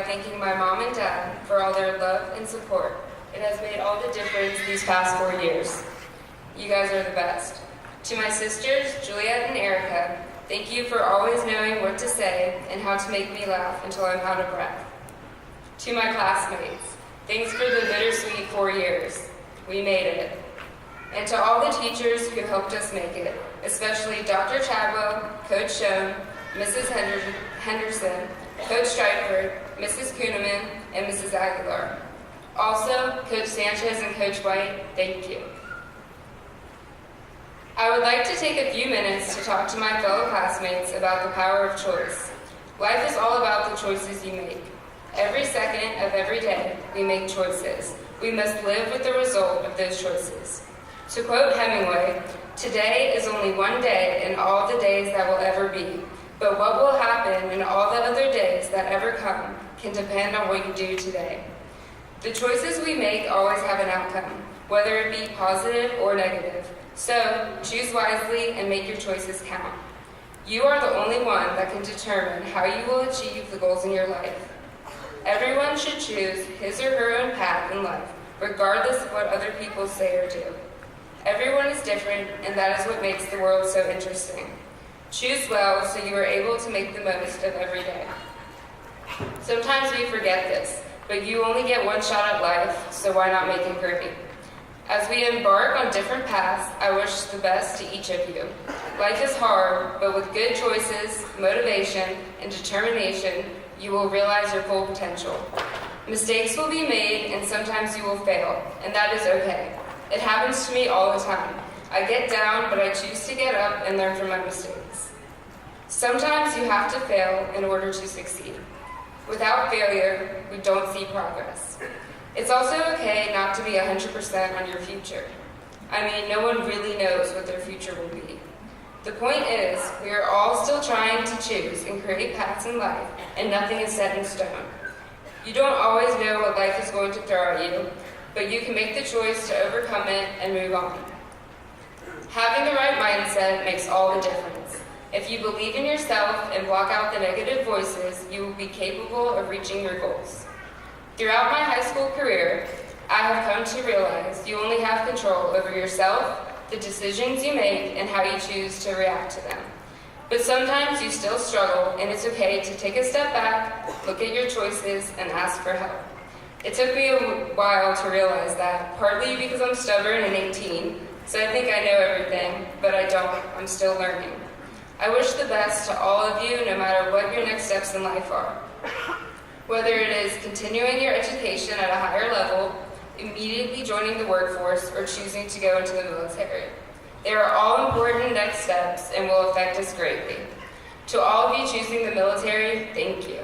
thanking my mom and dad for all their love and support. It has made all the difference these past 4 years. You guys are the best. To my sisters, Juliet and Erica, thank you for always knowing what to say and how to make me laugh until I'm out of breath. To my classmates, thanks for the bittersweet 4 years. We made it. And to all the teachers who helped us make it, especially Dr. Chadwell, Coach Schoen, Mrs. Henderson, Coach Stryford, Mrs. Kuhneman, and Mrs. Aguilar. Also, Coach Sanchez and Coach White, thank you. I would like to take a few minutes to talk to my fellow classmates about the power of choice. Life is all about the choices you make. Every second of every day, we make choices. We must live with the result of those choices. To quote Hemingway, "Today is only one day in all the days that will ever be, but what will happen in all the other days that ever come can depend on what you do today." The choices we make always have an outcome, whether it be positive or negative. So, choose wisely and make your choices count. You are the only one that can determine how you will achieve the goals in your life. Everyone should choose his or her own path in life, regardless of what other people say or do. Everyone is different, and that is what makes the world so interesting. Choose well so you are able to make the most of every day. Sometimes we forget this, but you only get one shot at life, so why not make it great? As we embark on different paths, I wish the best to each of you. Life is hard, but with good choices, motivation, and determination, you will realize your full potential. Mistakes will be made, and sometimes you will fail, and that is okay. It happens to me all the time. I get down, but I choose to get up and learn from my mistakes. Sometimes you have to fail in order to succeed. Without failure, we don't see progress. It's also okay not to be 100% on your future. I mean, no one really knows what their future will be. The point is, we are all still trying to choose and create paths in life, and nothing is set in stone. You don't always know what life is going to throw at you, but you can make the choice to overcome it and move on. Having the right mindset makes all the difference. If you believe in yourself and block out the negative voices, you will be capable of reaching your goals. Throughout my high school career, I have come to realize you only have control over yourself, the decisions you make, and how you choose to react to them. But sometimes you still struggle, and it's okay to take a step back, look at your choices, and ask for help. It took me a while to realize that, partly because I'm stubborn and 18, so I think I know everything, but I don't. I'm still learning. I wish the best to all of you, no matter what your next steps in life are. Whether it is continuing your education at a higher level, immediately joining the workforce, or choosing to go into the military. They are all important next steps and will affect us greatly. To all of you choosing the military, thank you.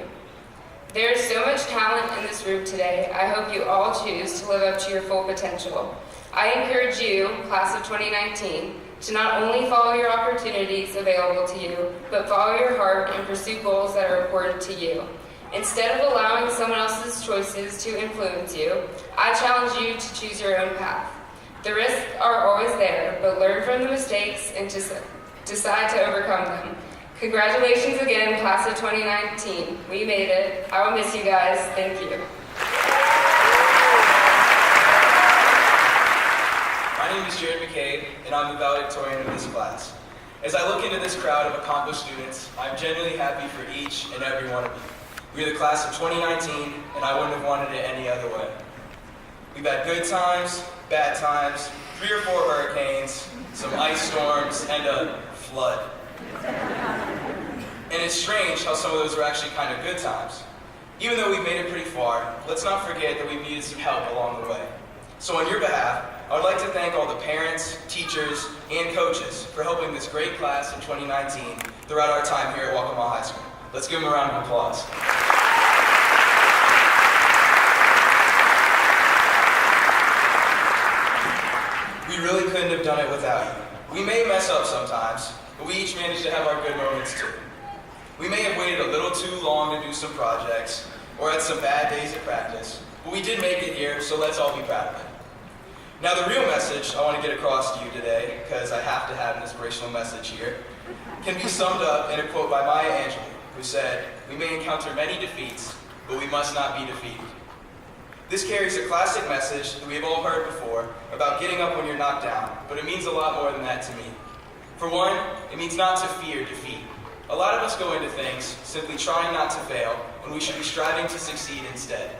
There is so much talent in this room today. I hope you all choose to live up to your full potential. I encourage you, class of 2019, to not only follow your opportunities available to you, but follow your heart and pursue goals that are important to you. Instead of allowing someone else's choices to influence you, I challenge you to choose your own path. The risks are always there, but learn from the mistakes and decide to overcome them. Congratulations again, class of 2019. We made it. I will miss you guys. Thank you. My name is Jared McCabe, and I'm the valedictorian of this class. As I look into this crowd of accomplished students, I'm genuinely happy for each and every one of you. We're the class of 2019, and I wouldn't have wanted it any other way. We've had good times, bad times, 3 or 4 hurricanes, some ice storms, and a flood. And it's strange how some of those were actually kind of good times. Even though we've made it pretty far, let's not forget that we've needed some help along the way. So on your behalf, I would like to thank all the parents, teachers, and coaches for helping this great class in 2019 throughout our time here at Waccamaw High School. Let's give them a round of applause. We really couldn't have done it without you. We may mess up sometimes, but we each managed to have our good moments too. We may have waited a little too long to do some projects, or had some bad days at practice, but we did make it here, so let's all be proud of it. Now the real message I want to get across to you today, because I have to have an inspirational message here, can be summed up in a quote by Maya Angelou, who said, "We may encounter many defeats, but we must not be defeated. This carries a classic message that we have all heard before about getting up when you're knocked down, but it means a lot more than that to me. For one, it means not to fear defeat. A lot of us go into things simply trying not to fail when we should be striving to succeed instead.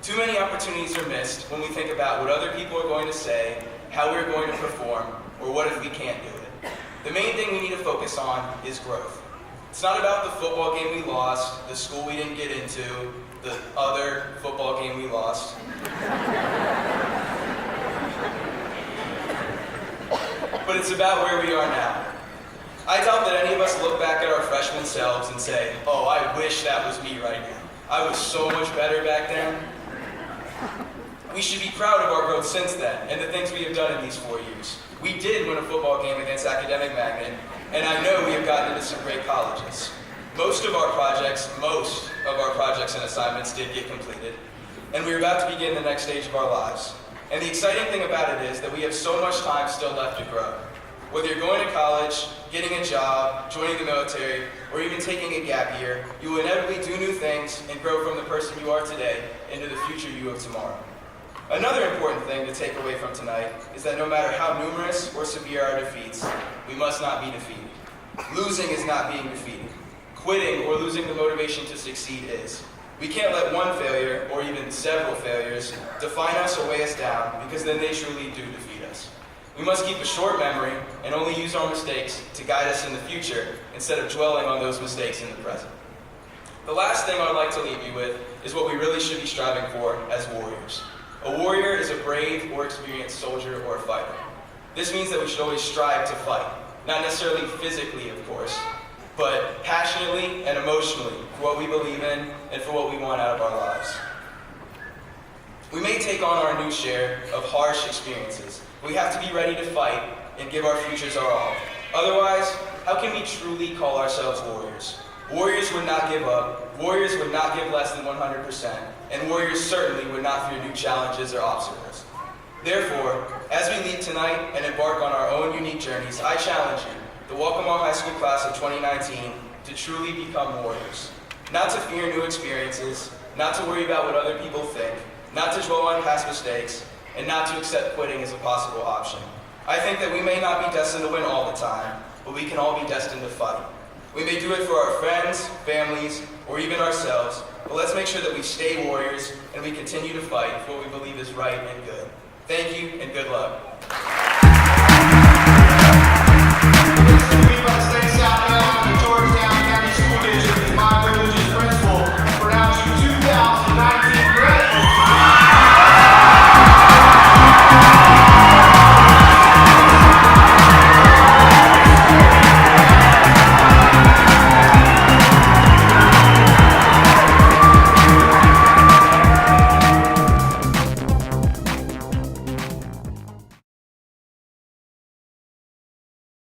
Too many opportunities are missed when we think about what other people are going to say, how we're going to perform, or what if we can't do it. The main thing we need to focus on is growth. It's not about the football game we lost, the school we didn't get into, the other football game we lost. But it's about where we are now. I doubt that any of us look back at our freshman selves and say, oh, I wish that was me right now. I was so much better back then. We should be proud of our growth since then and the things we have done in these 4 years. We did win a football game against Academic Magnet, and I know we have gotten into some great colleges. Most of our projects and assignments did get completed, and we're about to begin the next stage of our lives. And the exciting thing about it is that we have so much time still left to grow. Whether you're going to college, getting a job, joining the military, or even taking a gap year, you will inevitably do new things and grow from the person you are today into the future you of tomorrow. Another important thing to take away from tonight is that no matter how numerous or severe our defeats, we must not be defeated. Losing is not being defeated. Quitting or losing the motivation to succeed is. We can't let one failure, or even several failures, define us or weigh us down, because then they truly do defeat us. We must keep a short memory and only use our mistakes to guide us in the future instead of dwelling on those mistakes in the present. The last thing I'd like to leave you with is what we really should be striving for as warriors. A warrior is a brave or experienced soldier or fighter. This means that we should always strive to fight, not necessarily physically, of course, but passionately and emotionally for what we believe in and for what we want out of our lives. We may take on our new share of harsh experiences. We have to be ready to fight and give our futures our all. Otherwise, how can we truly call ourselves warriors? Warriors would not give up, warriors would not give less than 100%, and warriors certainly would not fear new challenges or obstacles. Therefore, as we leave tonight and embark on our own unique journeys, I challenge you, the Waccamaw High School class of 2019, to truly become warriors. Not to fear new experiences, not to worry about what other people think, not to dwell on past mistakes, and not to accept quitting as a possible option. I think that we may not be destined to win all the time, but we can all be destined to fight. We may do it for our friends, families, or even ourselves, but let's make sure that we stay warriors and we continue to fight for what we believe is right and good. Thank you, and good luck.